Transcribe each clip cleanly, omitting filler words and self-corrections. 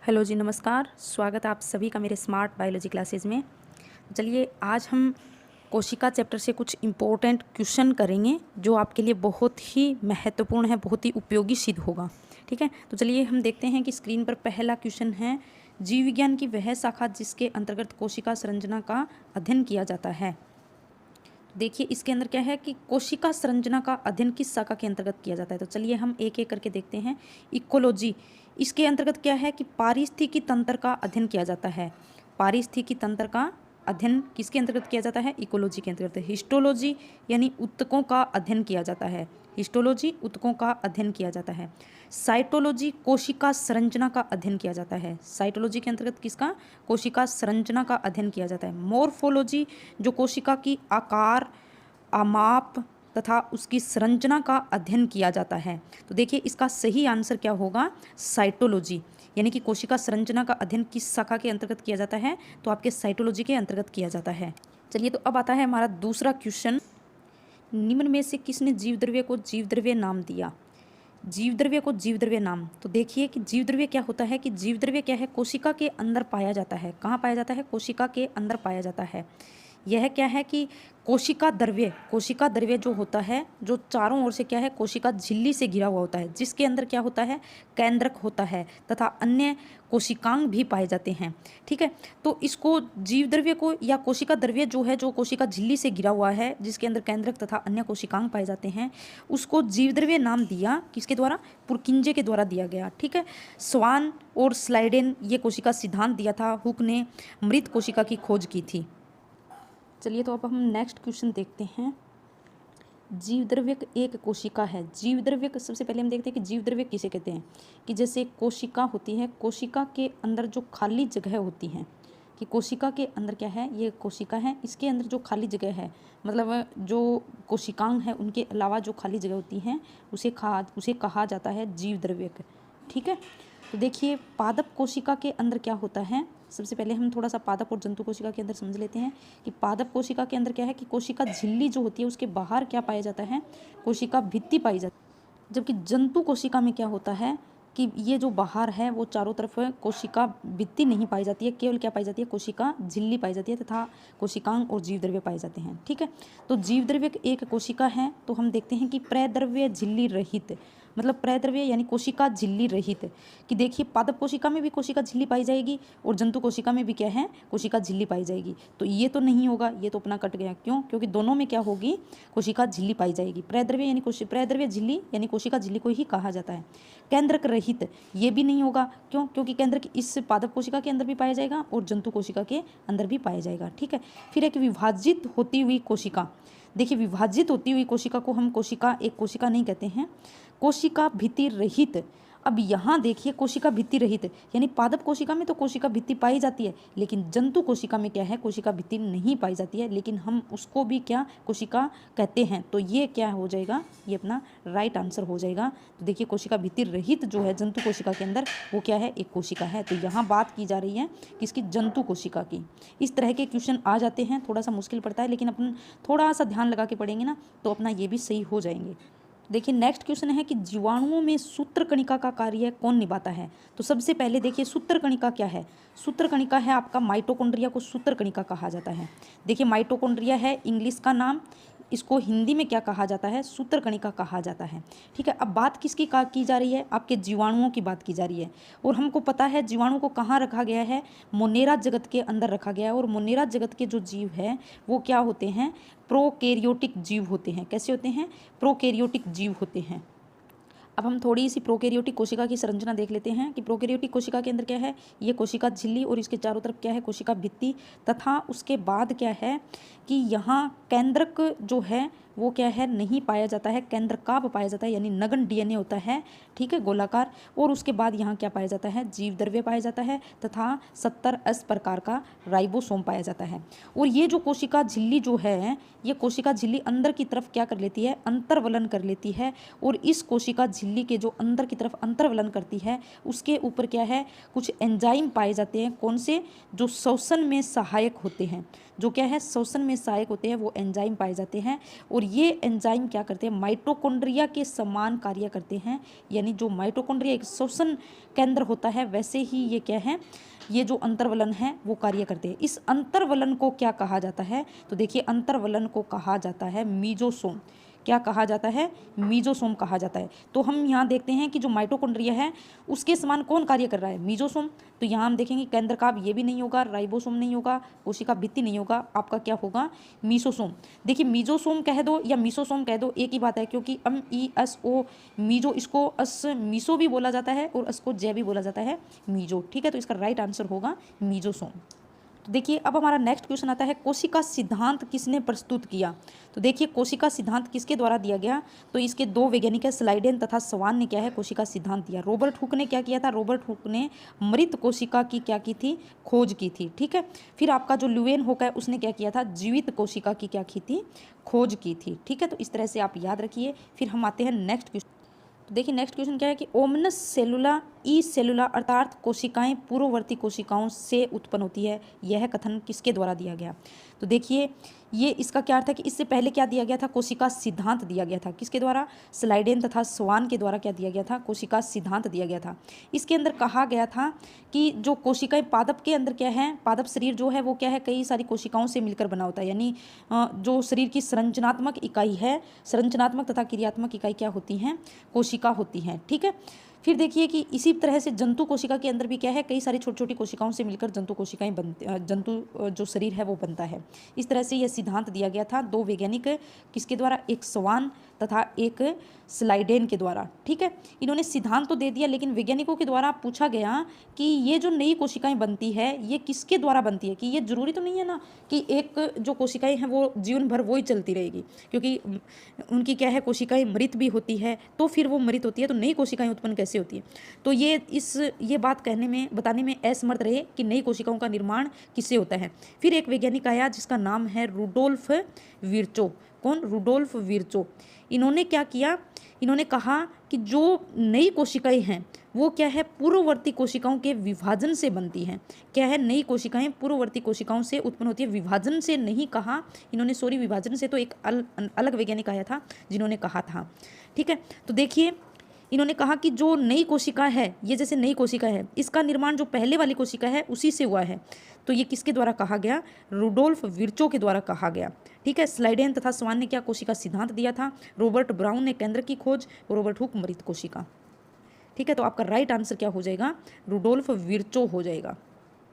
Hello जी, नमस्कार। स्वागत है आप सभी का मेरे स्मार्ट बायोलॉजी क्लासेस में। चलिए आज हम कोशिका चैप्टर से कुछ इम्पोर्टेंट क्वेश्चन करेंगे जो आपके लिए बहुत ही महत्वपूर्ण है, बहुत ही उपयोगी सिद्ध होगा। ठीक है, तो चलिए हम देखते हैं कि स्क्रीन पर पहला क्वेश्चन है, जीव विज्ञान की वह शाखा जिसके अंतर्गत कोशिका संरचना का अध्ययन किया जाता है। देखिए इसके अंदर क्या है कि कोशिका संरचना का अध्ययन किस शाखा के अंतर्गत किया जाता है। तो चलिए हम एक एक करके देखते हैं। इकोलॉजी, इसके अंतर्गत क्या है कि पारिस्थितिकी तंत्र का अध्ययन किया जाता है। पारिस्थितिकी तंत्र का अध्ययन किसके अंतर्गत किया जाता है? इकोलॉजी के अंतर्गत। हिस्टोलॉजी यानी ऊतकों का अध्ययन किया जाता है। हिस्टोलॉजी ऊतकों का अध्ययन किया जाता है। साइटोलॉजी कोशिका संरचना का अध्ययन किया जाता है। साइटोलॉजी के अंतर्गत किसका? कोशिका संरचना का अध्ययन किया जाता है। मॉर्फोलॉजी जो कोशिका की आकार, आमाप तथा उसकी संरचना का अध्ययन किया जाता है। तो देखिए इसका सही आंसर क्या होगा? साइटोलॉजी, यानी कि कोशिका संरचना का अध्ययन किस शाखा के अंतर्गत किया जाता है? तो आपके साइटोलॉजी के अंतर्गत किया जाता है। चलिए तो अब आता है हमारा दूसरा क्वेश्चन, निम्न में से किसने जीवद्रव्य को जीवद्रव्य नाम दिया? जीवद्रव्य को जीवद्रव्य नाम। तो देखिए कि जीवद्रव्य क्या होता है कि जीवद्रव्य क्या है? कोशिका के अंदर पाया जाता है। कहाँ पाया जाता है? कोशिका के अंदर पाया जाता है। यह क्या है कि कोशिका द्रव्य जो होता है, जो चारों ओर से क्या है, कोशिका झिल्ली से घिरा हुआ होता है, जिसके अंदर क्या होता है, केंद्रक होता है तथा अन्य कोशिकांग भी पाए जाते हैं। ठीक है, तो इसको जीव द्रव्य को या कोशिका द्रव्य जो है, जो कोशिका झिल्ली से घिरा हुआ है, जिसके अंदर केंद्रक तथा अन्य कोशिकांग पाए जाते हैं, उसको जीव द्रव्य नाम दिया किसके द्वारा? पुरकिंजे के द्वारा दिया गया। ठीक है, स्वान और स्लाइडेन ये कोशिका सिद्धांत दिया था। हुक ने मृत कोशिका की खोज की थी। चलिए तो अब हम नेक्स्ट क्वेश्चन देखते हैं। जीवद्रव्य एक कोशिका है। जीवद्रव्य सबसे पहले हम देखते हैं कि जीवद्रव्य किसे कहते हैं। कि जैसे कोशिका होती है, कोशिका के अंदर जो खाली जगह होती है, कि कोशिका के अंदर क्या है, ये कोशिका है, इसके अंदर जो खाली जगह है, मतलब जो कोशिकांग है उनके अलावा जो खाली जगह होती हैं उसे कहा जाता है जीवद्रव्य। ठीक है, तो देखिए पादप कोशिका के अंदर क्या होता है। सबसे पहले हम थोड़ा सा पादप और जंतु कोशिका के अंदर समझ लेते हैं कि पादप कोशिका के अंदर क्या है कि कोशिका झिल्ली जो होती है उसके बाहर क्या पाया जाता है? कोशिका भित्ति पाई जाती है। जबकि जंतु कोशिका में क्या होता है कि ये जो बाहर है वो चारों तरफ कोशिका भित्ति नहीं पाई जाती है, केवल क्या पाई जाती है? कोशिका झिल्ली पाई जाती है तथा कोशिकांग और जीवद्रव्य पाए जाते हैं। ठीक है, तो जीवद्रव्य एक कोशिका है। तो हम देखते हैं कि प्रद्रव्य झिल्ली रहित, मतलब प्रद्रव्य यानी कोशिका झिल्ली रहित। कि देखिए पादप कोशिका में भी कोशिका झिल्ली पाई जाएगी और जंतु कोशिका में भी क्या है? कोशिका झिल्ली पाई जाएगी। तो ये तो नहीं होगा, ये तो अपना कट गया। क्यों? क्योंकि दोनों में क्या होगी? कोशिका झिल्ली पाई जाएगी। प्रद्रव्य यानी प्रद्रव्य झिल्ली यानी कोशिका झिल्ली को ही कहा जाता है। केंद्रक रहित ये भी नहीं होगा। क्यों? क्योंकि केंद्रक इस पादप कोशिका के अंदर भी पाया जाएगा और जंतु कोशिका के अंदर भी पाया जाएगा। ठीक है, फिर एक विभाजित होती हुई कोशिका। देखिए विभाजित होती हुई कोशिका को हम एक कोशिका नहीं कहते हैं, कोशिका भित्ति रहित। अब यहाँ देखिए कोशिका भित्ति रहित यानी पादप कोशिका में तो कोशिका भित्ति पाई जाती है, लेकिन जंतु कोशिका में क्या है? कोशिका भित्ति नहीं पाई जाती है, लेकिन हम उसको भी क्या कोशिका कहते हैं। तो ये क्या हो जाएगा? ये अपना राइट आंसर हो जाएगा। तो देखिए कोशिका भित्ति रहित जो है जंतु कोशिका के अंदर, वो क्या है? एक कोशिका है। तो यहाँ बात की जा रही है किसकी? जंतु कोशिका की। इस तरह के क्वेश्चन आ जाते हैं, थोड़ा सा मुश्किल पड़ता है, लेकिन अपन थोड़ा सा ध्यान लगा के पढ़ेंगे ना तो अपना ये भी सही हो जाएंगे। देखिए नेक्स्ट क्वेश्चन है कि जीवाणुओं में सूत्रकणिका का कार्य कौन निभाता है। तो सबसे पहले देखिए सूत्रकणिका क्या है। सूत्रकणिका है आपका माइटोकॉन्ड्रिया को सूत्रकणिका कहा जाता है। देखिए माइटोकॉन्ड्रिया है इंग्लिश का नाम, इसको हिंदी में क्या कहा जाता है? सूत्रकणिका कहा जाता है। ठीक है, अब बात किसकी की जा रही है? आपके जीवाणुओं की बात की जा रही है। और हमको पता है जीवाणु को कहाँ रखा गया है? मोनेरा जगत के अंदर रखा गया है। और मोनेरा जगत के जो जीव है वो क्या होते हैं? प्रोकैरियोटिक जीव होते हैं। कैसे होते हैं? प्रोकैरियोटिक जीव होते हैं। अब हम थोड़ी सी प्रोकैरियोटिक कोशिका की संरचना देख लेते हैं कि प्रोकैरियोटिक कोशिका के अंदर क्या है? ये कोशिका झिल्ली और इसके चारों तरफ क्या है? कोशिका भित्ति, तथा उसके बाद क्या है कि यहाँ केंद्रक जो है वो क्या है? नहीं पाया जाता है, केंद्रकाभ पाया जाता है, यानी नगन डीएनए होता है। ठीक है, गोलाकार। और उसके बाद यहाँ क्या पाया जाता है? जीवद्रव्य पाया जाता है तथा 70S प्रकार का राइबोसोम पाया जाता है। और ये जो कोशिका झिल्ली जो है, ये कोशिका झिल्ली अंदर की तरफ क्या कर लेती है? अंतर्वलन कर लेती है। और इस कोशिका झिल्ली के जो अंदर की तरफ अंतर्वलन करती है उसके ऊपर क्या है? कुछ एंजाइम पाए जाते हैं। कौन से? जो श्वसन में सहायक होते हैं। जो क्या है? श्वसन में सहायक होते हैं वो एंजाइम पाए जाते हैं। और ये एंजाइम क्या करते हैं, माइटोकॉन्ड्रिया के समान कार्य करते हैं। यानी जो माइटोकॉन्ड्रिया एक श्वसन केंद्र होता है, वैसे ही ये क्या है, ये जो अंतर्वलन है वो कार्य करते हैं। इस अंतर्वलन को क्या कहा जाता है, तो देखिए अंतर्वलन को कहा जाता है मीजोसोम। क्या कहा जाता है, मीजोसोम कहा जाता है। तो हम यहाँ देखते हैं कि जो माइटोकॉन्ड्रिया है उसके समान कौन कार्य कर रहा है, मीजोसोम। तो यहाँ हम देखेंगे केंद्रकाभ ये भी नहीं होगा, राइबोसोम नहीं होगा, कोशिका भित्ति नहीं होगा, आपका क्या होगा, मीसोसोम। देखिए मीजोसोम कह दो या मीसोसोम कह दो, एक ही बात है, क्योंकि MESO मीजो, इसको अस मीसो भी बोला जाता है और इसको जय भी बोला जाता है, मीजो। ठीक है, तो इसका राइट आंसर होगा मीजोसोम। तो देखिए अब हमारा नेक्स्ट क्वेश्चन आता है, कोशिका सिद्धांत किसने प्रस्तुत किया। तो देखिए कोशिका सिद्धांत किसके द्वारा दिया गया, तो इसके दो वैज्ञानिक है, स्लाइडेन तथा स्वान ने क्या है, कोशिका सिद्धांत दिया। रॉबर्ट हुक ने क्या किया था, रॉबर्ट हुक ने मृत कोशिका की क्या की थी, खोज की थी। ठीक है, फिर आपका जो ल्यूवेन हुक है उसने क्या किया था, जीवित कोशिका की क्या की थी, खोज की थी। ठीक है, तो इस तरह से आप याद रखिए। फिर हम आते हैं नेक्स्ट क्वेश्चन। तो देखिए नेक्स्ट क्वेश्चन क्या है कि ओमनस सेलुला ई सेलुला अर्थात कोशिकाएं पूर्ववर्ती कोशिकाओं से उत्पन्न होती है, यह कथन किसके द्वारा दिया गया। तो देखिए ये इसका क्या अर्थ है कि इससे पहले क्या दिया गया था, कोशिका सिद्धांत दिया गया था, किसके द्वारा, स्लाइडेन तथा स्वान के द्वारा क्या दिया गया था, कोशिका सिद्धांत दिया गया था। इसके अंदर कहा गया था कि जो कोशिकाएं पादप के अंदर क्या है, पादप शरीर जो है वो क्या है, कई सारी कोशिकाओं से मिलकर बना होता है। यानी जो शरीर की संरचनात्मक इकाई है, संरचनात्मक तथा क्रियात्मक इकाई क्या होती हैं, कोशिका होती हैं। ठीक है, फिर देखिए कि इसी तरह से जंतु कोशिका के अंदर भी क्या है, कई सारी छोटी छोटी कोशिकाओं से मिलकर जंतु कोशिकाएं बनती, जंतु जो शरीर है वो बनता है। इस तरह से यह सिद्धांत दिया गया था दो वैज्ञानिक किसके द्वारा, एक स्वान तथा एक स्लाइडेन के द्वारा। ठीक है, इन्होंने सिद्धांत तो दे दिया, लेकिन वैज्ञानिकों के द्वारा पूछा गया कि ये जो नई कोशिकाएं बनती है ये किसके द्वारा बनती है, कि ये जरूरी तो नहीं है ना कि एक जो कोशिकाएं हैं वो जीवन भर वही चलती रहेगी, क्योंकि उनकी क्या है, कोशिकाएं मृत भी होती है, तो फिर वो मृत होती है तो नई कोशिकाएं उत्पन्न कैसे होती है। तो ये बात कहने में बताने में असमर्थ रहे कि नई कोशिकाओं का निर्माण किससे होता है। फिर एक वैज्ञानिक आया जिसका नाम है रुडोल्फ विर्चो। कौन, रुडोल्फ विर्चो। इन्होंने क्या किया, इन्होंने कहा कि जो नई कोशिकाएं हैं वो क्या है, पूर्ववर्ती कोशिकाओं के विभाजन से बनती हैं। क्या है, नई कोशिकाएं पूर्ववर्ती कोशिकाओं से उत्पन्न होती है, विभाजन से नहीं कहा इन्होंने, सॉरी, विभाजन से तो एक अलग वैज्ञानिक आया था जिन्होंने कहा था। ठीक है, तो देखिए इन्होंने कहा कि जो नई कोशिका है, ये जैसे नई कोशिका है, इसका निर्माण जो पहले वाली कोशिका है उसी से हुआ है। तो ये किसके द्वारा कहा गया, रुडोल्फ विर्चो के द्वारा कहा गया। ठीक है, स्लाइडेन तथा स्वान ने क्या कोशिका सिद्धांत दिया था, रॉबर्ट ब्राउन ने केंद्र की खोज, रॉबर्ट हुक मृत कोशिका। ठीक है, तो आपका राइट आंसर क्या हो जाएगा, रुडोल्फ विर्चो हो जाएगा।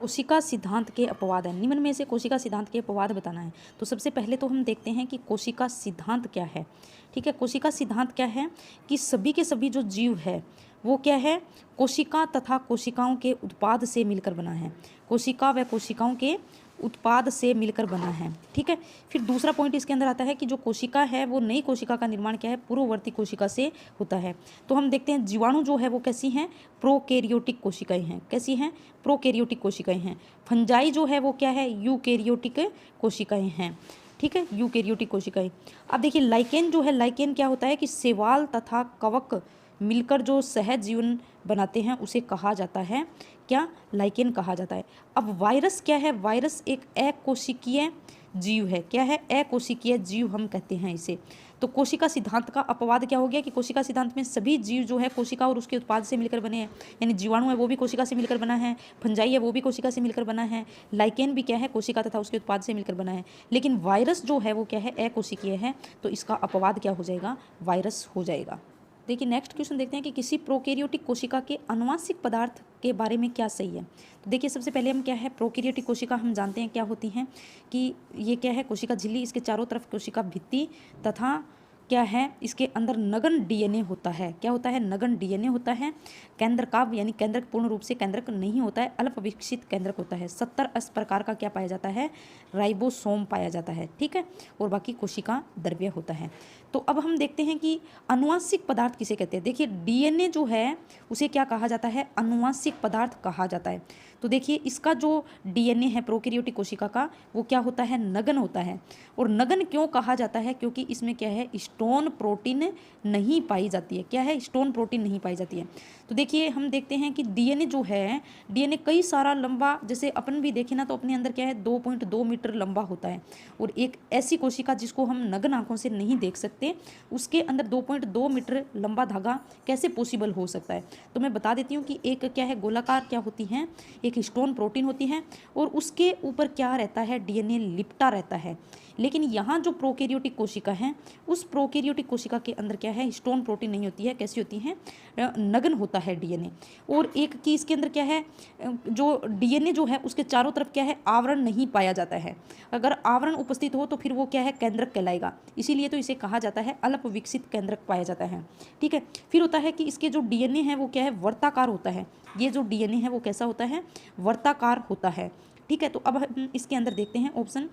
कोशिका सिद्धांत के अपवाद है, निम्न में से कोशिका सिद्धांत के अपवाद बताना है। तो सबसे पहले तो हम देखते हैं कि कोशिका सिद्धांत क्या है। ठीक है, कोशिका सिद्धांत क्या है कि सभी के सभी जो जीव है वो क्या है, कोशिका तथा कोशिकाओं के उत्पाद से मिलकर बना है, कोशिका व कोशिकाओं के उत्पाद से मिलकर बना है। ठीक है, फिर दूसरा पॉइंट इसके अंदर आता है कि जो कोशिका है वो नई कोशिका का निर्माण क्या है, पूर्ववर्ती कोशिका से होता है। तो हम देखते हैं जीवाणु जो है वो कैसी हैं, प्रोकैरियोटिक कोशिकाएं हैं। कैसी हैं, प्रोकैरियोटिक कोशिकाएं हैं। फंजाई जो है वो क्या है, यूकैरियोटिक कोशिकाएं हैं। ठीक है, यूकैरियोटिक कोशिकाएं। अब देखिए लाइकेन जो है, लाइकेन क्या होता है कि शैवाल तथा कवक मिलकर जो सहज जीवन बनाते हैं उसे कहा जाता है क्या, लाइकेन कहा जाता है। अब वायरस क्या है, वायरस एक अकोशिकीय जीव है। क्या है, अकोशिकीय जीव हम कहते हैं इसे। तो कोशिका सिद्धांत का अपवाद क्या हो गया कि कोशिका सिद्धांत में सभी जीव जो है कोशिका और उसके उत्पाद से मिलकर बने हैं। यानी जीवाणु है वो भी कोशिका से मिलकर बना है, फंजाई है वो भी कोशिका से मिलकर बना है, लाइकेन भी क्या है, कोशिका तथा उसके उत्पाद से मिलकर बना है। लेकिन वायरस जो है वो क्या है, अकोशिकीय है, तो इसका अपवाद क्या हो जाएगा, वायरस हो जाएगा। देखिए नेक्स्ट क्वेश्चन देखते हैं कि किसी प्रोकैरियोटिक कोशिका के अनुवांशिक पदार्थ के बारे में क्या सही है। तो देखिए सबसे पहले हम क्या है, प्रोकैरियोटिक कोशिका हम जानते हैं क्या होती हैं कि ये क्या है, कोशिका झिल्ली, इसके चारों तरफ कोशिका भित्ति तथा क्या है, इसके अंदर नगन डीएनए होता है। क्या होता है, नगन डीएनए होता है। केंद्रकाभ यानी केंद्रक पूर्ण रूप से केंद्रक नहीं होता है, अल्प विकसित केंद्रक होता है। 70 प्रकार का क्या पाया जाता है, राइबोसोम पाया जाता है। ठीक है, और बाकी कोशिका द्रव्य होता है। तो अब हम देखते हैं कि अनुवांशिक पदार्थ किसे कहते हैं। देखिए डीएनए जो है उसे क्या कहा जाता है, अनुवांशिक पदार्थ कहा जाता है। तो देखिए इसका जो डीएनए है प्रोकैरियोटिक कोशिका का वो क्या होता है, नगन होता है। और नगन क्यों कहा जाता है, क्योंकि इसमें क्या है, स्टोन प्रोटीन नहीं पाई जाती है। क्या है, स्टोन प्रोटीन नहीं पाई जाती है। तो देखिए हम देखते हैं कि डीएनए जो है, डीएनए कई सारा लंबा, जैसे अपन भी देखें ना तो अपने अंदर क्या है 2.2 मीटर लंबा होता है। और एक ऐसी कोशिका जिसको हम नग्न आंखों से नहीं देख सकते, उसके अंदर 2.2 मीटर लंबा धागा कैसे पॉसिबल हो सकता है। तो मैं बता देती हूँ कि एक क्या है, गोलाकार क्या होती है, एक स्टोन प्रोटीन होती है और उसके ऊपर क्या रहता है, डीएनए लिपटा रहता है। लेकिन यहाँ जो प्रोकैरियोटिक कोशिका है, उस प्रोकैरियोटिक कोशिका के अंदर क्या है, स्टोन प्रोटीन नहीं होती है। कैसी होती है, नग्न होता है डीएनए। और एक कि इसके अंदर क्या है, जो डीएनए जो है उसके चारों तरफ क्या है, आवरण नहीं पाया जाता है। अगर आवरण उपस्थित हो तो फिर वो क्या है, केंद्रक कहलाएगा। इसीलिए तो इसे कहा जाता है अल्प विकसित केंद्रक पाया जाता है। ठीक है। फिर होता है कि इसके जो डीएनए है वो क्या है, वर्ताकार होता है। ये जो डीएनए है वो कैसा होता है, वर्ताकार होता है। ठीक है। तो अब हम इसके अंदर देखते हैं ऑप्शन।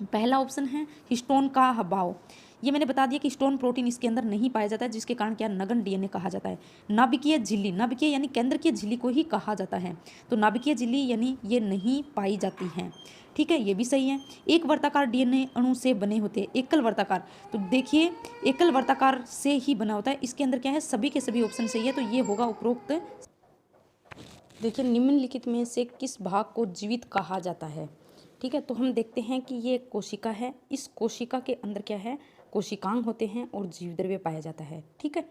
पहला ऑप्शन है हिस्टोन का अभाव। ये मैंने बता दिया कि स्टोन प्रोटीन इसके अंदर नहीं पाया जाता है, जिसके कारण क्या नगन डीएनए कहा जाता है। नाभिकीय झिल्ली, नाभिकीय यानी केंद्र की झिल्ली को ही कहा जाता है। तो नाभिकीय झिल्ली यानी ये नहीं पाई जाती हैं। ठीक है, ये भी सही है। एक वर्ताकार डीएनए अणु से बने होते हैं, एकल वर्ताकार। तो देखिए एकल वर्ताकार से ही बना होता है। इसके अंदर क्या है, सभी के सभी ऑप्शन सही है, तो ये होगा उपरोक्त। देखिए निम्नलिखित में से किस भाग को जीवित कहा जाता है। ठीक है, तो हम देखते हैं कि ये कोशिका है। इस कोशिका के अंदर क्या है, कोशिकांग होते हैं और जीव द्रव्य पाया जाता है। ठीक है,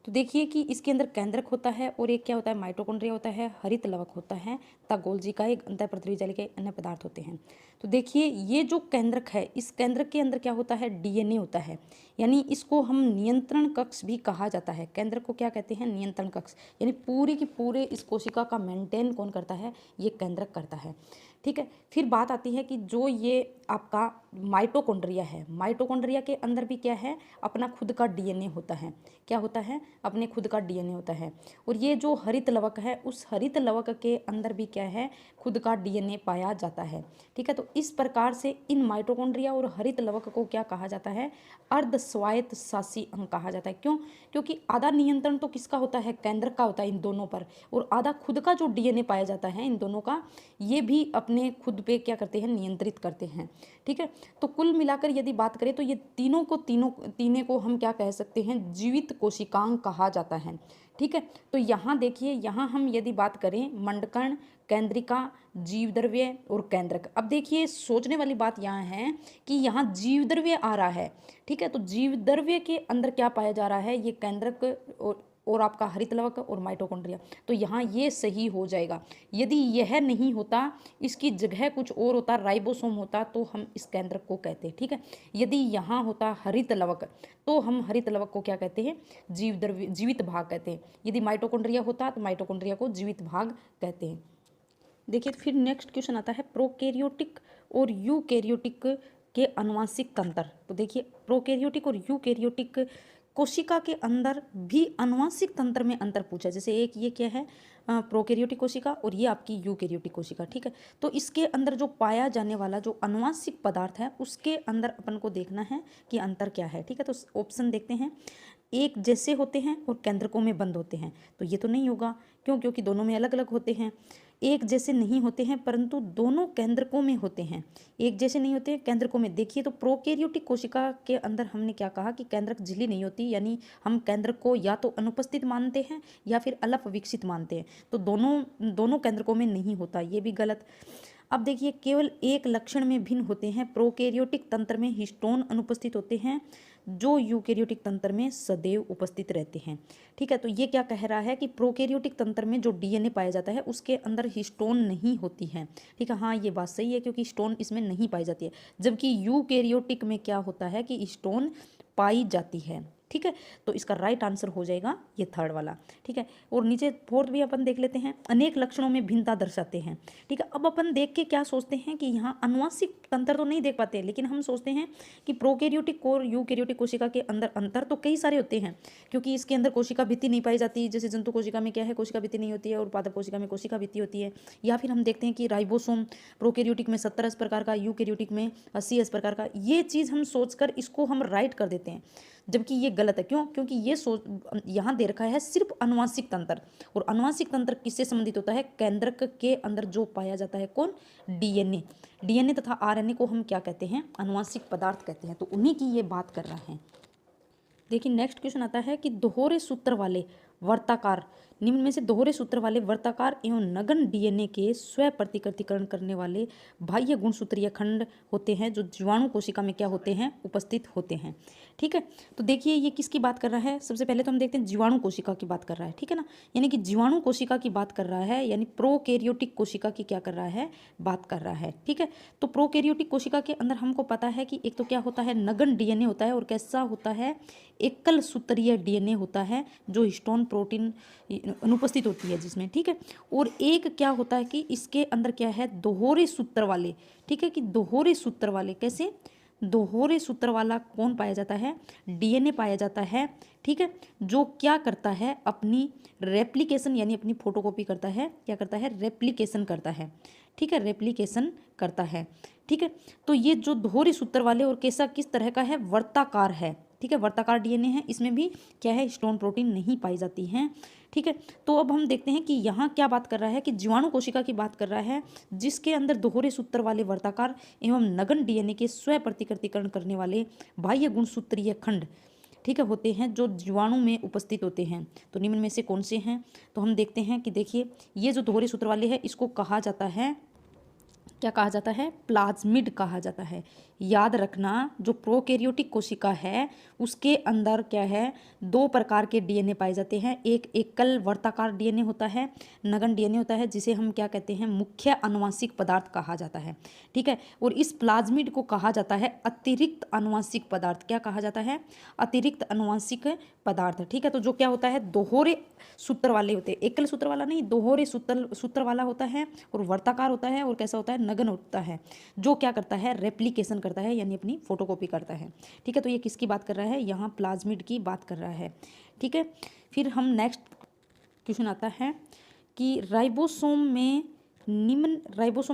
तो देखिए कि इसके अंदर केंद्रक होता है और एक क्या होता है, माइटोकॉन्ड्रिया होता है, हरित लवक होता है तथा गोल्जी का एक अंतःपृथ्वी जल के अन्य पदार्थ होते हैं। तो देखिए ये जो केंद्रक है, इस केंद्रक के अंदर क्या होता है, डीएनए होता है। यानी इसको हम नियंत्रण कक्ष भी कहा जाता है। केंद्रक को क्या कहते हैं, नियंत्रण कक्ष। यानी पूरी की पूरे इस कोशिका का मेंटेन कौन करता है, ये केंद्रक करता है। ठीक है, फिर बात आती है कि जो ये आपका माइटोकॉन्ड्रिया है, माइटोकॉन्ड्रिया के अंदर भी क्या है, अपना खुद का डीएनए होता है। क्या होता है, अपने खुद का डीएनए होता है। और ये जो हरित लवक है, उस हरित लवक के अंदर भी क्या है, खुद का डीएनए पाया जाता है। ठीक है, तो इस प्रकार से इन माइटोकॉन्ड्रिया और हरित लवक को क्या कहा जाता है, अर्ध स्वायत्त शासी अंग कहा जाता है। क्यों, क्योंकि आधा नियंत्रण तो किसका होता है, केंद्रक का होता है इन दोनों पर, और आधा खुद का जो डीएनए पाया जाता है इन दोनों का, ये भी अपने खुद पे क्या करते हैं, नियंत्रित करते हैं। ठीक है, तो कुल मिलाकर यदि बात करें तो ये तीने को हम क्या कह सकते हैं, जीवित कोशिकांग कहा जाता है। ठीक है, तो यहाँ देखिए, यहाँ हम यदि बात करें मंडकण, केंद्रिका, जीवद्रव्य और केंद्रक। अब देखिए सोचने वाली बात यहाँ है कि यहाँ जीवद्रव्य आ रहा है। ठीक है, तो जीवद्रव्य के अंदर क्या पाया जा रहा है, ये केंद्रक और आपका हरित लवक और माइटोकॉन्ड्रिया। तो यहाँ ये सही हो जाएगा। यदि यह नहीं होता, इसकी जगह कुछ और होता, राइबोसोम होता, तो हम इस केंद्रक को कहते हैं। ठीक है, यदि यहाँ होता हरित लवक, तो हम हरित लवक को क्या कहते हैं, जीवद्रव्य, जीवित भाग कहते हैं। यदि माइटोकॉन्ड्रिया होता तो माइटोकॉन्ड्रिया को जीवित भाग कहते हैं। देखिए फिर नेक्स्ट क्वेश्चन आता है, प्रोकैरियोटिक और यूकैरियोटिक के अनुवांशिक तंत्र। तो देखिए प्रोकैरियोटिक और यूकैरियोटिक कोशिका के अंदर भी अनुवांशिक तंत्र में अंतर पूछा। जैसे एक ये क्या है, प्रोकैरियोटिक कोशिका, और ये आपकी यूकैरियोटिक कोशिका। ठीक है, तो इसके अंदर जो पाया जाने वाला जो अनुवांशिक पदार्थ है, उसके अंदर अपन को देखना है कि अंतर क्या है। ठीक है, तो ऑप्शन देखते हैं। एक जैसे होते हैं और केंद्रकों में बंद होते हैं, तो ये तो नहीं होगा। क्यों, क्योंकि दोनों में अलग अलग होते हैं। एक जैसे नहीं होते हैं परंतु दोनों केंद्रकों में होते हैं। एक जैसे नहीं होते हैं, केंद्रकों में। देखिए तो प्रोकैरियोटिक कोशिका के अंदर हमने क्या कहा कि केंद्रक झिल्ली नहीं होती, यानी हम केंद्रक को या तो अनुपस्थित मानते हैं या फिर अल्प विकसित मानते हैं। तो दोनों केंद्रकों में नहीं होता, ये भी गलत। अब देखिए केवल एक लक्षण में भिन्न होते हैं। प्रोकैरियोटिक तंत्र में हिस्टोन अनुपस्थित होते हैं, जो यूकैरियोटिक तंत्र में सदैव उपस्थित रहते हैं। ठीक है, तो ये क्या कह रहा है कि प्रोकैरियोटिक तंत्र में जो डीएनए पाया जाता है उसके अंदर हिस्टोन नहीं होती है। ठीक है, हाँ ये बात सही है, क्योंकि हिस्टोन इसमें नहीं पाई जाती है। जबकि यूकैरियोटिक में क्या होता है कि हिस्टोन पाई जाती है। ठीक है, तो इसका राइट आंसर हो जाएगा ये थर्ड वाला। ठीक है, और नीचे फोर्थ भी अपन देख लेते हैं, अनेक लक्षणों में भिन्नता दर्शाते हैं। ठीक है, अब अपन देख के क्या सोचते हैं कि यहाँ अनुवांशिक तंत्र तो नहीं देख पाते, लेकिन हम सोचते हैं कि प्रोकैरियोटिक और यूकैरियोटिक कोशिका के अंदर अंतर तो कई सारे होते हैं, क्योंकि इसके अंदर कोशिका भित्ति नहीं पाई जाती। जैसे जंतु कोशिका में क्या है, कोशिका भित्ति नहीं होती है, और पादप कोशिका में कोशिका भित्ति होती है। या फिर हम देखते हैं कि राइबोसोम प्रोकैरियोटिक में 70 प्रकार का, यूकैरियोटिक में 80 प्रकार का। ये चीज़ हम सोचकर इसको हम राइट कर देते हैं। जबकि ये गलत है। क्यों? क्योंकि ये यहाँ दे रखा है सिर्फ अनुवांशिक तंत्र, और अनुवांशिक तंत्र किससे संबंधित होता है? केंद्रक के अंदर जो पाया जाता है, कौन? डीएनए। डीएनए तथा आरएनए को हम क्या कहते हैं? अनुवांशिक पदार्थ कहते हैं। तो उन्हीं की ये बात कर रहा है। देखिए नेक्स्ट क्वेश्चन आता है कि दोहरे सूत्र वाले वर्ताकार, निम्न में से दोहरे सूत्र वाले वर्ताकार एवं नगन डीएनए के स्व प्रतिकृतिकरण करने वाले बाह्य गुणसूत्रीय खंड होते हैं जो जीवाणु कोशिका में क्या होते हैं? उपस्थित होते हैं। ठीक है, तो देखिए ये किसकी बात कर रहा है? सबसे पहले तो हम देखते हैं जीवाणु कोशिका की बात कर रहा है। ठीक है ना, यानी कि जीवाणु कोशिका की बात कर रहा है, यानी प्रोकैरियोटिक कोशिका की क्या कर रहा है? बात कर रहा है। ठीक है, तो प्रोकैरियोटिक कोशिका के अंदर हमको पता है कि एक तो क्या होता है? नगन डीएनए होता है, और कैसा होता है? एकल सूत्रीय डीएनए होता है जो हिस्टोन प्रोटीन अनुपस्थित होती है जिसमें। ठीक है, और एक क्या होता है कि इसके अंदर क्या है? दोहरे सूत्र वाले। ठीक है, कि दोहरे सूत्र वाले कैसे? दोहरे सूत्र वाला कौन पाया जाता है? डीएनए पाया जाता है। ठीक है, जो क्या करता है? अपनी रेप्लिकेशन यानी अपनी फोटोकॉपी करता है। क्या करता है? रेप्लिकेशन करता है। ठीक है, रेप्लिकेशन करता है। ठीक है, तो ये जो दोहरे सूत्र वाले और कैसा किस तरह का है? वर्ताकार है। ठीक है, वर्ताकार डीएनए है, इसमें भी क्या है? हिस्टोन प्रोटीन नहीं पाई जाती हैं। ठीक है, तो अब हम देखते हैं कि यहाँ क्या बात कर रहा है कि जीवाणु कोशिका की बात कर रहा है जिसके अंदर दोहरे सूत्र वाले वर्ताकार एवं नगन डीएनए के स्व प्रतिकृतिकरण करने वाले बाह्य गुणसूत्रीय खंड, ठीक है, होते हैं जो जीवाणु में उपस्थित होते हैं। तो निम्न में से कौन से हैं? तो हम देखते हैं कि देखिए ये जो दोहरे सूत्र वाले हैं इसको कहा जाता है, क्या कहा जाता है? प्लाज्मिड कहा जाता है। याद रखना, जो प्रोकैरियोटिक कोशिका है उसके अंदर क्या है? दो प्रकार के डीएनए पाए जाते हैं। एक एकल वर्ताकार डीएनए होता है, नगन डीएनए होता है, जिसे हम क्या कहते हैं? मुख्य आनुवंशिक पदार्थ कहा जाता है। ठीक है, और इस प्लाज्मिड को कहा जाता है अतिरिक्त आनुवंशिक पदार्थ। क्या कहा जाता है? अतिरिक्त आनुवंशिक पदार्थ। ठीक है, तो जो क्या होता है? दोहरे सूत्र वाले होते हैं, एकल सूत्र वाला नहीं, दोहरे सूत्र वाला होता है, और वर्ताकार होता है, और कैसा होता है? नगन होता है, जो क्या करता है? रेप्लिकेशन करता है, यानी अपनी फोटोकॉपी करता है। ठीक है, तो ये किसकी बात कर रहा है? यहाँ प्लाज्मिड की बात कर रहा है। ठीक है, फिर हम नेक्स्ट क्वेश्चन आता है कि राइबोसोम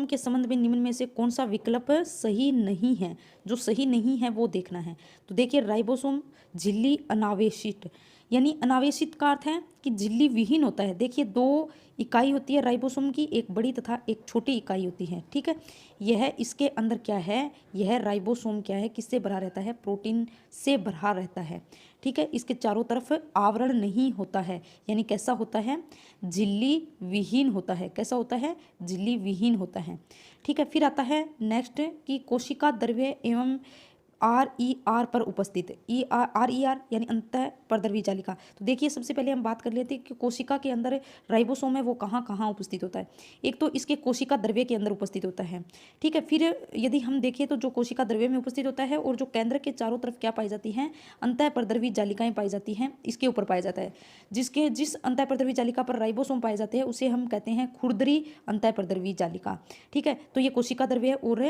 के संबंध में निम्न में से कौन सा विकल्प सही नहीं है? जो सही नहीं है वो देखना है। तो देखिए राइबोसोम झिल्ली अनावेशित, यानी अनावेशित का अर्थ है कि झिल्ली विहीन होता है। देखिए दो इकाई होती है राइबोसोम की, एक बड़ी तथा एक छोटी इकाई होती है। ठीक है, यह इसके अंदर क्या है? यह राइबोसोम क्या है? किससे भरा रहता है? प्रोटीन से भरा रहता है। ठीक है, इसके चारों तरफ आवरण नहीं होता है, यानी कैसा होता है? झिल्ली विहीन होता है। कैसा होता है? झिल्ली विहीन होता है। ठीक है, फिर आता है नेक्स्ट कि कोशिका द्रव्य एवं RER पर उपस्थित, RER यानी अंतःपरद्रवी जालिका। तो देखिए सबसे पहले हम बात कर लेते हैं कि कोशिका के अंदर राइबोसोम है वो कहाँ कहाँ उपस्थित होता है। एक तो इसके कोशिका द्रव्य के अंदर उपस्थित होता है। ठीक है, फिर यदि हम देखें तो जो कोशिका द्रव्य में उपस्थित होता है, और जो केंद्र के चारों तरफ क्या पाई जाती हैं? अंतःपरद्रवी जालिकाएं पाई जाती हैं, इसके ऊपर पाया जाता है। जिस अंतःपरद्रवी जालिका पर राइबोसोम पाए जाते हैं उसे हम कहते हैं खुरदरी अंतःपरद्रवी जालिका। ठीक है, तो ये कोशिका द्रव्य और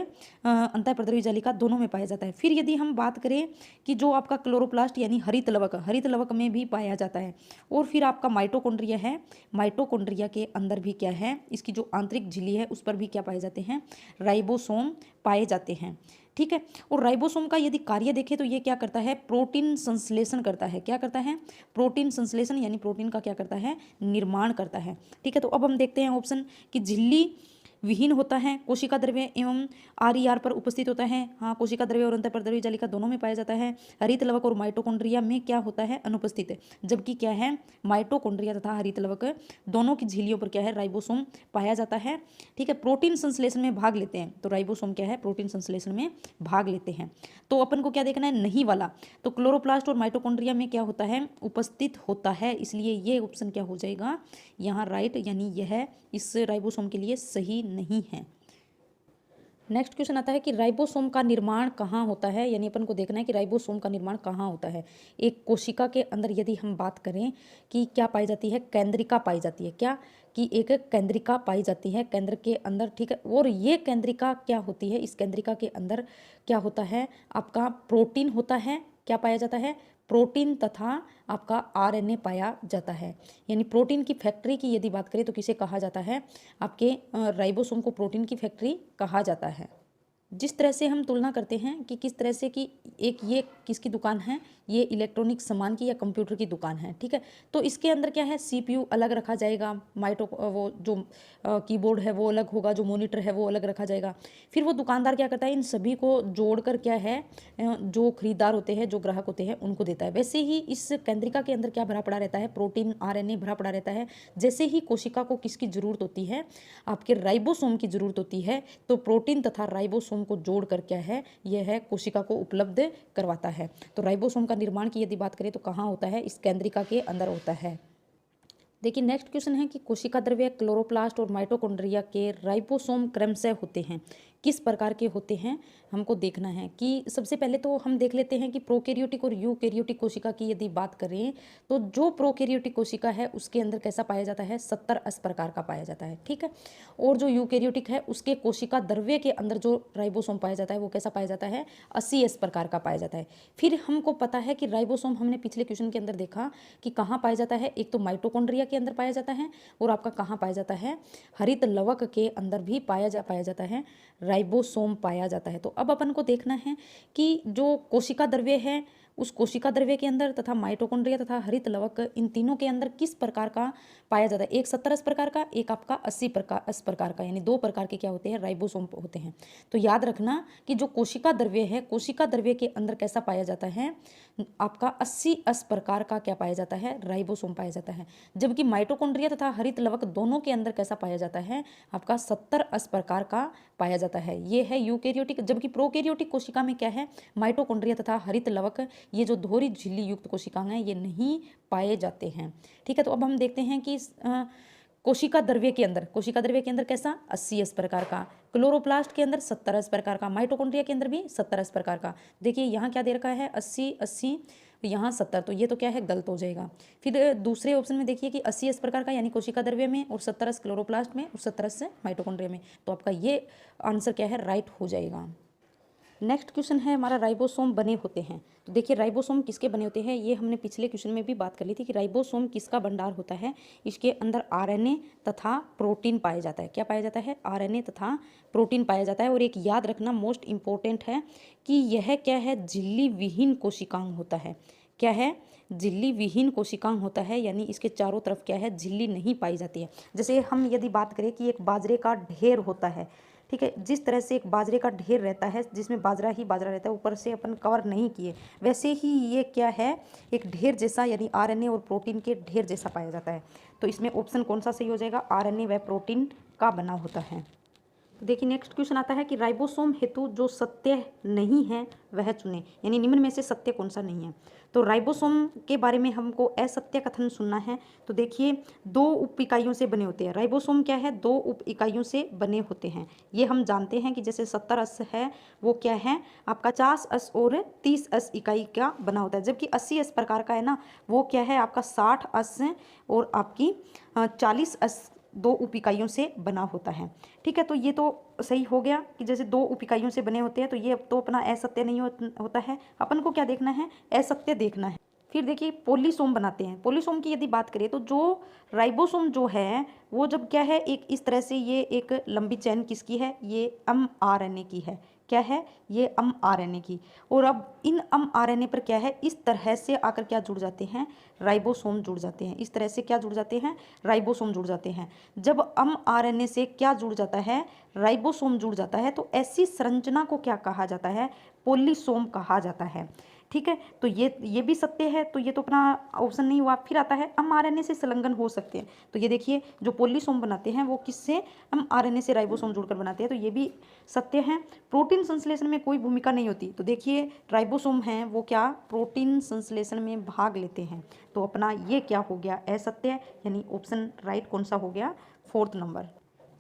अंतःपरद्रवी जालिका दोनों में पाया जाता है। फिर यदि हम बात करें कि जो आपका क्लोरोप्लास्ट यानी हरित लवक में भी पाया जाता है। और फिर आपका माइटोकॉन्ड्रिया है, माइटोकॉन्ड्रिया के अंदर भी क्या है? इसकी जो आंतरिक झिल्ली है उस पर भी क्या पाए जाते हैं? राइबोसोम पाए जाते हैं। ठीक है, और राइबोसोम का यदि कार्य देखें तो ये क्या करता है? प्रोटीन संश्लेषण करता है। क्या करता है? प्रोटीन संश्लेषण, यानी प्रोटीन का क्या करता है? निर्माण करता है। ठीक है, तो अब हम देखते हैं ऑप्शन कि झिल्ली विहीन होता है, कोशिका द्रव्य एवं RER पर उपस्थित होता है। हाँ, कोशिका द्रव्य और अंतःपरद्रवी जालिका दोनों में पाया जाता है। हरित लवक और माइटोकॉन्ड्रिया में क्या होता है? अनुपस्थित है। जबकि क्या है? माइटोकॉन्ड्रिया तथा हरित लवक दोनों की झिल्लियों पर क्या है? राइबोसोम पाया जाता है। ठीक है, प्रोटीन संश्लेषण में भाग लेते हैं, तो राइबोसोम क्या है? प्रोटीन संश्लेषण में भाग लेते हैं। तो अपन को क्या देखना है? नहीं वाला। तो क्लोरोप्लास्ट और माइटोकॉन्ड्रिया में क्या होता है? उपस्थित होता है, इसलिए ये ऑप्शन क्या हो जाएगा? यहाँ राइट, यानी यह इस राइबोसोम के लिए सही नहीं है। नेक्स्ट क्वेश्चन आता है कि राइबोसोम का निर्माण कहाँ होता है, यानी अपन को देखना है कि राइबोसोम का निर्माण कहाँ होता है। एक कोशिका के अंदर यदि हम बात करें कि क्या पाई जाती है? केंद्रिका पाई जाती है। क्या? कि एक केंद्रिका पाई जाती है केंद्र के अंदर। ठीक है, और ये केंद्रिका क्या होती है? इस केंद्रिका के अंदर क्या होता है? आपका प्रोटीन होता है। क्या पाया जाता है? प्रोटीन तथा आपका RNA पाया जाता है। यानी प्रोटीन की फैक्ट्री की यदि बात करें तो किसे कहा जाता है? आपके राइबोसोम को प्रोटीन की फैक्ट्री कहा जाता है। जिस तरह से हम तुलना करते हैं कि किस तरह से कि एक ये किसकी दुकान है, ये इलेक्ट्रॉनिक सामान की या कंप्यूटर की दुकान है, ठीक है। तो इसके अंदर क्या है, सीपीयू अलग रखा जाएगा, वो जो कीबोर्ड है वो अलग होगा, जो मॉनिटर है वो अलग रखा जाएगा। फिर वो दुकानदार क्या करता है, इन सभी को जोड़कर क्या है, जो खरीदार होते हैं, जो ग्राहक होते हैं, उनको देता है। वैसे ही इस केंद्रिका के अंदर क्या भरा पड़ा रहता है, प्रोटीन आरएनए भरा पड़ा रहता है। जैसे ही कोशिका को किसकी जरूरत होती है, आपके राइबोसोम की जरूरत होती है, तो प्रोटीन तथा राइबोसोम को जोड़कर क्या है, यह है कोशिका को उपलब्ध करवाता है। तो राइबोसोम का निर्माण की यदि बात करें तो कहाँ होता है, इस केंद्रिका के अंदर होता है। देखिए नेक्स्ट क्वेश्चन है कि कोशिका द्रव्य क्लोरोप्लास्ट और माइटोकॉन्ड्रिया के राइबोसोम क्रमशः होते हैं, किस प्रकार के होते हैं, हमको देखना है। कि सबसे पहले तो हम देख लेते हैं कि प्रोकैरियोटिक और यूकैरियोटिक कोशिका की यदि बात करें तो जो प्रोकैरियोटिक कोशिका है उसके अंदर कैसा पाया जाता है, 70 प्रकार का पाया जाता है, ठीक है। और जो यूकैरियोटिक है उसके कोशिका द्रव्य के अंदर जो राइबोसोम पाया जाता है वो कैसा पाया जाता है, 80 प्रकार का पाया जाता है। फिर हमको पता है कि राइबोसोम हमने पिछले क्वेश्चन के अंदर देखा कि कहाँ पाया जाता है, एक तो माइटोकॉन्ड्रिया के अंदर पाया जाता है और आपका कहाँ पाया जाता है, हरित लवक के अंदर भी पाया जाता है, राइबोसोम पाया जाता है। तो अब अपन को देखना है कि जो कोशिका द्रव्य है उस कोशिका द्रव्य के अंदर तथा माइटोकॉन्ड्रिया तथा हरित लवक इन तीनों के अंदर किस प्रकार का पाया जाता है, एक 70 प्रकार का, एक आपका 80 प्रकार का, यानी 2 प्रकार के क्या होते हैं, राइबोसोम होते हैं। तो याद रखना कि जो कोशिका द्रव्य है, कोशिका द्रव्य के अंदर कैसा पाया जाता है, आपका 80 प्रकार का क्या पाया जाता है, राइबोसोम पाया जाता है। जबकि माइटोकॉन्ड्रिया तथा हरित लवक दोनों के अंदर कैसा पाया जाता है, आपका 70 प्रकार का पाया जाता है। ये है यूकैरियोटिक। जबकि प्रोकैरियोटिक कोशिका में क्या है, माइटोकॉन्ड्रिया तथा हरित लवक, ये जो दोहरी झिल्ली युक्त कोशिकाएं हैं ये नहीं पाए जाते हैं, ठीक है। तो अब हम देखते हैं कि कोशिका द्रव्य के अंदर कैसा 80 प्रकार का, क्लोरोप्लास्ट के अंदर 70 प्रकार का, माइटोकॉन्ड्रिया के अंदर भी 70 प्रकार का। देखिए यहाँ क्या दे रखा है, 80 यहाँ 70, तो ये तो क्या है, गलत हो जाएगा। फिर दूसरे ऑप्शन में देखिए कि 80 प्रकार का, यानी कोशिका द्रव्य में, और 70 क्लोरोप्लास्ट में, और 70 माइटोकॉन्ड्रिया में। तो आपका ये आंसर क्या है, राइट हो जाएगा। नेक्स्ट क्वेश्चन है हमारा, राइबोसोम बने होते हैं। तो देखिए राइबोसोम किसके बने होते हैं, ये हमने पिछले क्वेश्चन में भी बात कर ली थी कि राइबोसोम किसका भंडार होता है, इसके अंदर आरएनए तथा प्रोटीन पाया जाता है। क्या पाया जाता है, आरएनए तथा प्रोटीन पाया जाता है। और एक याद रखना मोस्ट इंपॉर्टेंट है कि यह क्या है, झिल्ली विहीन कोशिकांग होता है। क्या है, झिल्ली विहीन कोशिकांग होता है, यानी इसके चारों तरफ क्या है, झिल्ली नहीं पाई जाती है। जैसे हम यदि बात करें कि एक बाजरे का ढेर होता है, ठीक है, जिस तरह से एक बाजरे का ढेर रहता है जिसमें बाजरा ही बाजरा रहता है, ऊपर से अपन कवर नहीं किए, वैसे ही ये क्या है, एक ढेर जैसा, यानी आरएनए और प्रोटीन के ढेर जैसा पाया जाता है। तो इसमें ऑप्शन कौन सा सही हो जाएगा, आरएनए व प्रोटीन का बना होता है। तो देखिए नेक्स्ट क्वेश्चन आता है कि राइबोसोम हेतु जो सत्य नहीं है वह चुने, यानी निम्न में से सत्य कौन सा नहीं है। तो राइबोसोम के बारे में हमको असत्य कथन सुनना है। तो देखिए 2 उप इकाइयों से बने होते हैं। राइबोसोम क्या है, 2 उप इकाइयों से बने होते हैं। ये हम जानते हैं कि जैसे 70 है वो क्या है, आपका 50 और 30 इकाई का बना होता है। जबकि 80 प्रकार का है ना, वो क्या है, आपका 60 और आपकी 40 2 उप इकाइयों से बना होता है, ठीक है। तो ये तो सही हो गया कि जैसे 2 उप इकाइयों से बने होते हैं, तो ये तो अपना असत्य नहीं होता है। अपन को क्या देखना है, असत्य देखना है। फिर देखिए पॉलीसोम बनाते हैं। पॉलीसोम की यदि बात करें तो जो राइबोसोम जो है वो जब क्या है, एक इस तरह से ये एक लंबी चेन किसकी है, ये mRNA की है। क्या है, ये mRNA की। और अब इन mRNA पर क्या है, इस तरह से आकर क्या जुड़ जाते हैं, राइबोसोम जुड़ जाते हैं। इस तरह से क्या जुड़ जाते हैं, राइबोसोम जुड़ जाते हैं। जब mRNA से क्या जुड़ जाता है, राइबोसोम जुड़ जाता है, तो ऐसी संरचना को क्या कहा जाता है, पॉलीसोम कहा जाता है, ठीक है। तो ये भी सत्य है, तो ये तो अपना ऑप्शन नहीं हुआ। फिर आता है mRNA से संलग्न हो सकते हैं। तो ये देखिए जो पॉलीसोम बनाते हैं वो किससे, mRNA से राइबोसोम जुड़कर बनाते हैं, तो ये भी सत्य है। प्रोटीन संश्लेषण में कोई भूमिका नहीं होती। तो देखिए राइबोसोम हैं वो क्या, प्रोटीन संश्लेषण में भाग लेते हैं। तो अपना ये क्या हो गया, असत्य, यानी ऑप्शन राइट कौन सा हो गया, 4th नंबर।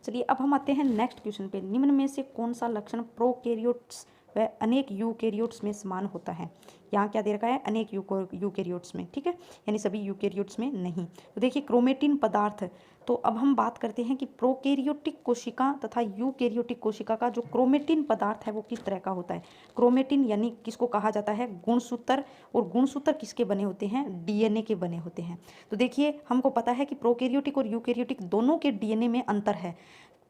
चलिए अब हम आते हैं नेक्स्ट क्वेश्चन पे। निम्न में से कौन सा लक्षण प्रोकैरियोट्स वह अनेक यूकैरियोट्स में समान होता है। यहाँ क्या दे रखा है, अनेक यूकैरियोट्स में, ठीक है, यानी सभी यूकैरियोट्स में नहीं। तो देखिए क्रोमेटिन पदार्थ। तो अब हम बात करते हैं कि प्रोकैरियोटिक कोशिका तथा यूकैरियोटिक कोशिका का जो क्रोमेटिन पदार्थ है वो किस तरह का होता है। क्रोमेटिन यानी किसको कहा जाता है, गुणसूत्र। और गुणसूत्र किसके बने होते हैं, डीएनए के बने होते हैं। तो देखिए हमको पता है कि प्रोकैरियोटिक और यूकैरियोटिक दोनों के डीएनए में अंतर है।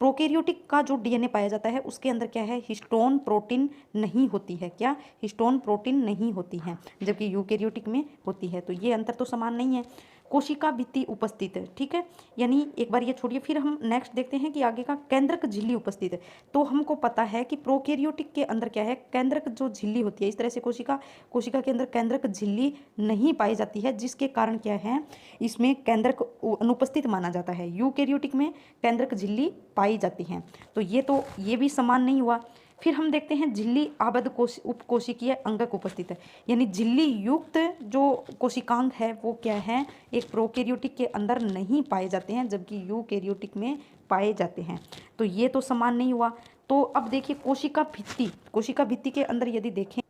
प्रोकैरियोटिक का जो डीएनए पाया जाता है उसके अंदर क्या है, हिस्टोन प्रोटीन नहीं होती है। क्या, हिस्टोन प्रोटीन नहीं होती है, जबकि यूकैरियोटिक में होती है। तो ये अंतर तो समान नहीं है। कोशिका भित्ति उपस्थित है, ठीक है, यानी एक बार ये छोड़िए, फिर हम नेक्स्ट देखते हैं कि आगे का केंद्रक झिल्ली उपस्थित है। तो हमको पता है कि प्रोकैरियोटिक के अंदर क्या है, केंद्रक जो झिल्ली होती है, इस तरह से कोशिका के अंदर केंद्रक झिल्ली नहीं पाई जाती है, जिसके कारण क्या है, इसमें केंद्रक अनुपस्थित माना जाता है। यूकैरियोटिक में केंद्रक झिल्ली पाई जाती है। तो ये भी समान नहीं हुआ। फिर हम देखते हैं झिल्ली आबद्ध उपकोशिकीय अंगक उपस्थित है, यानी झिल्ली युक्त जो कोशिकांग है वो क्या है, एक प्रोकैरियोटिक के अंदर नहीं पाए जाते हैं, जबकि यूकैरियोटिक में पाए जाते हैं। तो ये तो समान नहीं हुआ। तो अब देखिए कोशिका भित्ति के अंदर यदि देखें,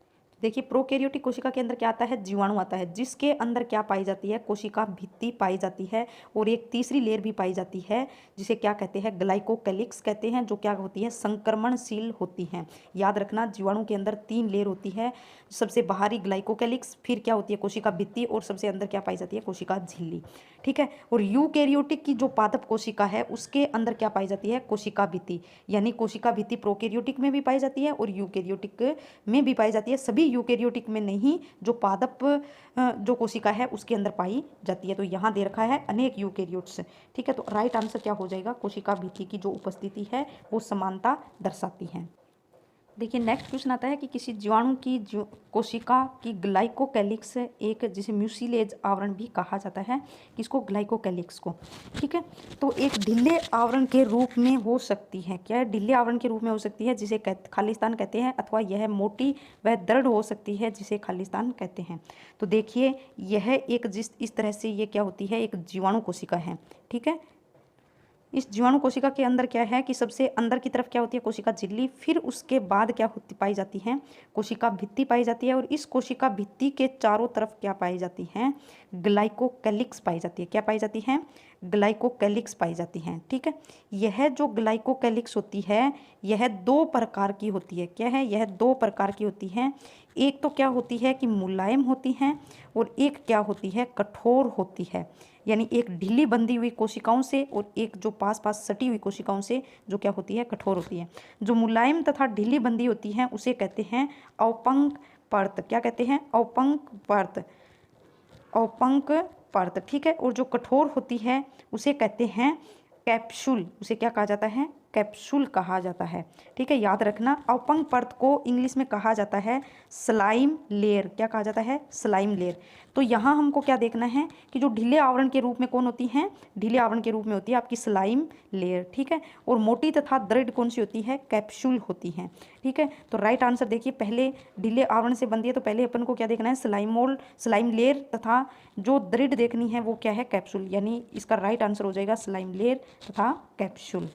देखिए प्रोकैरियोटिक कोशिका के अंदर क्या आता है, जीवाणु आता है, जिसके अंदर क्या पाई जाती है, कोशिका भित्ति पाई जाती है। और एक तीसरी लेयर भी पाई जाती है जिसे क्या कहते हैं, ग्लाइकोकैलिक्स कहते हैं, जो क्या होती है, संक्रमणशील होती हैं। याद रखना, जीवाणु के अंदर 3 लेयर होती है, सबसे बाहरी ग्लाइकोकैलिक्स, फिर क्या होती है कोशिका भित्ति, और सबसे अंदर क्या पाई जाती है, कोशिका झिल्ली, ठीक है। और यूकैरियोटिक की जो पादप कोशिका है उसके अंदर क्या पाई जाती है, कोशिका भित्ति, यानी कोशिका भित्ति प्रोकैरियोटिक में भी पाई जाती है और यूकैरियोटिक में भी पाई जाती है। सभी यूकैरियोटिक में नहीं, जो पादप जो कोशिका है उसके अंदर पाई जाती है। तो यहाँ दे रखा है अनेक यूकैरियोट्स, ठीक है। तो राइट आंसर क्या हो जाएगा, कोशिका भित्ति की जो उपस्थिति है वो समानता दर्शाती है। देखिए नेक्स्ट क्वेश्चन आता है कि किसी जीवाणु की कोशिका की ग्लाइकोकैलिक्स, एक जिसे म्यूसिलेज आवरण भी कहा जाता है, किसको, ग्लाइकोकैलिक्स को, ठीक है। तो एक ढीले आवरण के रूप में हो सकती है, क्या है, ढीले आवरण के रूप में हो सकती है जिसे खालिस्तान कहते हैं, अथवा यह मोटी व दृढ़ हो सकती है जिसे खालिस्तान कहते हैं। तो देखिए यह एक इस तरह से ये क्या होती है, एक जीवाणु कोशिका है, ठीक है। इस जीवाणु कोशिका के अंदर क्या है कि सबसे अंदर की तरफ क्या होती है, कोशिका झिल्ली, फिर उसके बाद क्या होती पाई जाती है, कोशिका भित्ति पाई जाती है। और इस कोशिका भित्ति के चारों तरफ क्या पाई जाती है, ग्लाइकोकैलिक्स पाई जाती है। क्या पाई जाती है, ग्लाइकोकैलिक्स पाई जाती हैं, ठीक है। यह जो ग्लाइकोकैलिक्स होती है यह 2 प्रकार की होती है। क्या है, यह 2 प्रकार की होती है। एक तो क्या होती है कि मुलायम होती हैं, और एक क्या होती है, कठोर होती है, यानी एक ढीली बंधी हुई कोशिकाओं से और एक जो पास पास सटी हुई कोशिकाओं से जो क्या होती है, कठोर होती है। जो मुलायम तथा ढीली बंधी होती है उसे कहते हैं औपंक परत। क्या कहते हैं, औपंक परत, औपंक परत, ठीक है। और जो कठोर होती है उसे कहते हैं कैप्सूल, उसे क्या कहा जाता है, कैप्सूल कहा जाता है, ठीक है। याद रखना, औपंक परत को इंग्लिश में कहा जाता है स्लाइम लेयर। क्या कहा जाता है, स्लाइम लेयर। तो यहाँ हमको क्या देखना है कि जो ढीले आवरण के रूप में कौन होती है, ढीले आवरण के रूप में होती है आपकी स्लाइम लेयर, ठीक है। और मोटी तथा दृढ़ कौन सी होती है, कैप्सूल होती है, ठीक है। तो राइट आंसर देखिए, पहले ढीले आवरण से बनती है तो पहले अपन को क्या देखना है, स्लाइम लेयर, तथा जो दृढ़ देखनी है वो क्या है, कैप्सूल, यानी इसका राइट आंसर हो जाएगा स्लाइम लेयर तथा कैप्सूल।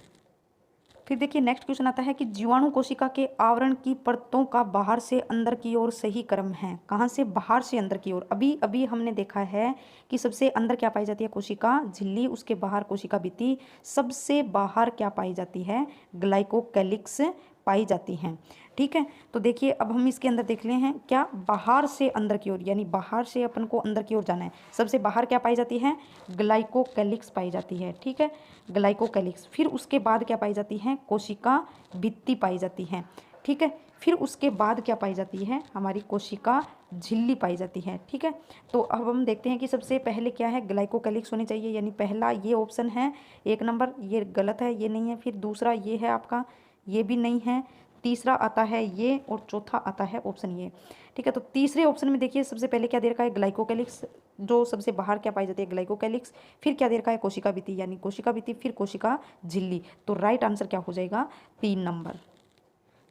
फिर देखिए नेक्स्ट क्वेश्चन आता है कि जीवाणु कोशिका के आवरण की परतों का बाहर से अंदर की ओर सही क्रम है। कहाँ से, बाहर से अंदर की ओर। अभी अभी हमने देखा है कि सबसे अंदर क्या पाई जाती है, कोशिका झिल्ली, उसके बाहर कोशिका भित्ति, सबसे बाहर क्या पाई जाती है, ग्लाइकोकैलिक्स पाई जाती हैं, ठीक है। तो देखिए अब हम इसके अंदर देख ले हैं, क्या, बाहर से अंदर की ओर, यानी बाहर से अपन को अंदर की ओर जाना है। सबसे बाहर क्या पाई जाती है, ग्लाइकोकैलिक्स पाई जाती है, ठीक है, ग्लाइकोकैलिक्स। फिर उसके बाद क्या पाई जाती है, कोशिका भित्ति पाई जाती है, ठीक है। फिर उसके बाद क्या पाई जाती है, हमारी कोशिका झिल्ली पाई जाती है, ठीक है। तो अब हम देखते हैं कि सबसे पहले क्या है, ग्लाइकोकैलिक्स होनी चाहिए, यानी पहला ये ऑप्शन है 1 नंबर, ये गलत है, ये नहीं है। फिर दूसरा ये है आपका, ये भी नहीं है। तीसरा आता है ये, और चौथा आता है ऑप्शन ये, ठीक है। तो तीसरे ऑप्शन में देखिए सबसे पहले क्या दे रखा है, ग्लाइकोकैलिक्स, जो सबसे बाहर क्या पाई जाती है, ग्लाइकोकैलिक्स। फिर क्या दे रखा है, कोशिका भित्ति, यानी कोशिका भित्ति, फिर कोशिका झिल्ली। तो राइट आंसर क्या हो जाएगा, 3 नंबर।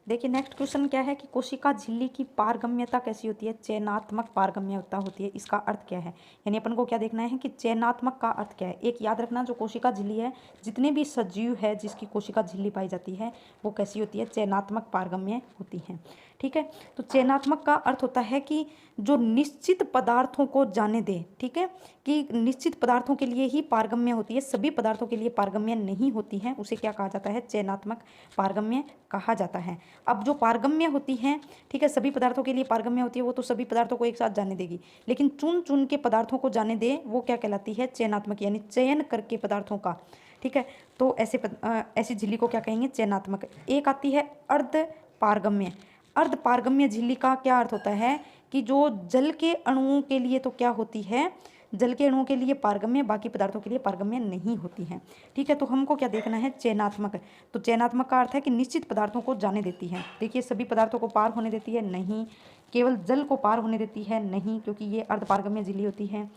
देखिए नेक्स्ट क्वेश्चन क्या है कि कोशिका झिल्ली की पारगम्यता कैसी होती है, चयनात्मक पारगम्यता होती है। इसका अर्थ क्या है, यानी अपन को क्या देखना है कि चयनात्मक का अर्थ क्या है। एक याद रखना, जो कोशिका झिल्ली है, जितने भी सजीव है जिसकी कोशिका झिल्ली पाई जाती है वो कैसी होती है, चयनात्मक पारगम्य होती है, ठीक है। तो चयनात्मक का अर्थ होता है कि जो निश्चित पदार्थों को जाने दे, ठीक है, कि निश्चित पदार्थों के लिए ही पारगम्य होती है, सभी पदार्थों के लिए पारगम्य नहीं होती है, उसे क्या कहा जाता है, चयनात्मक पारगम्य कहा जाता है। अब जो पारगम्य होती हैं, ठीक है, सभी पदार्थों के लिए पारगम्य होती है, वो तो सभी पदार्थों को एक साथ जाने देगी, लेकिन चुन चुन के पदार्थों को जाने दे वो क्या कहलाती है, चयनात्मक, यानी चयन करके पदार्थों का, ठीक है। तो ऐसी झिल्ली को क्या कहेंगे, चयनात्मक। एक आती है अर्ध पारगम्य। अर्ध पारगम्य झिल्ली का क्या अर्थ होता है कि जो जल के अणुओं के लिए तो क्या होती है, जल के अणुओं के लिए पारगम्य, बाकी पदार्थों के लिए पारगम्य नहीं होती है। ठीक है, तो हमको क्या देखना है, चयनात्मक। तो चयनात्मक का अर्थ है कि निश्चित पदार्थों को जाने देती है। देखिए, सभी पदार्थों को पार होने देती है, नहीं। केवल जल को पार होने देती है, नहीं, क्योंकि ये अर्धपारगम्य झिल्ली होती है।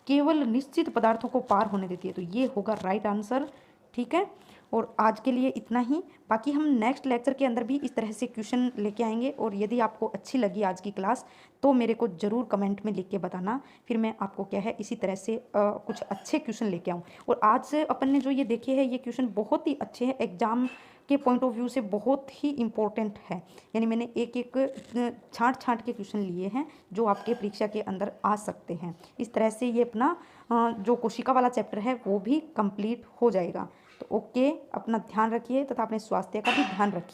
केवल निश्चित पदार्थों को पार होने देती है, तो ये होगा राइट आंसर। ठीक है, और आज के लिए इतना ही। बाकी हम नेक्स्ट लेक्चर के अंदर भी इस तरह से क्वेश्चन लेके आएंगे, और यदि आपको अच्छी लगी आज की क्लास तो मेरे को ज़रूर कमेंट में लिख के बताना, फिर मैं आपको क्या है इसी तरह से कुछ अच्छे क्वेश्चन लेके आऊँ। और आज अपन ने जो ये देखे हैं, ये क्वेश्चन बहुत ही अच्छे हैं, एग्जाम के पॉइंट ऑफ व्यू से बहुत ही इम्पोर्टेंट है। यानी मैंने एक एक छांट छांट के क्वेश्चन लिए हैं जो आपके परीक्षा के अंदर आ सकते हैं। इस तरह से ये अपना जो कोशिका वाला चैप्टर है वो भी कंप्लीट हो जाएगा। तो ओके, अपना ध्यान रखिए तथा अपने स्वास्थ्य का भी ध्यान रखिए।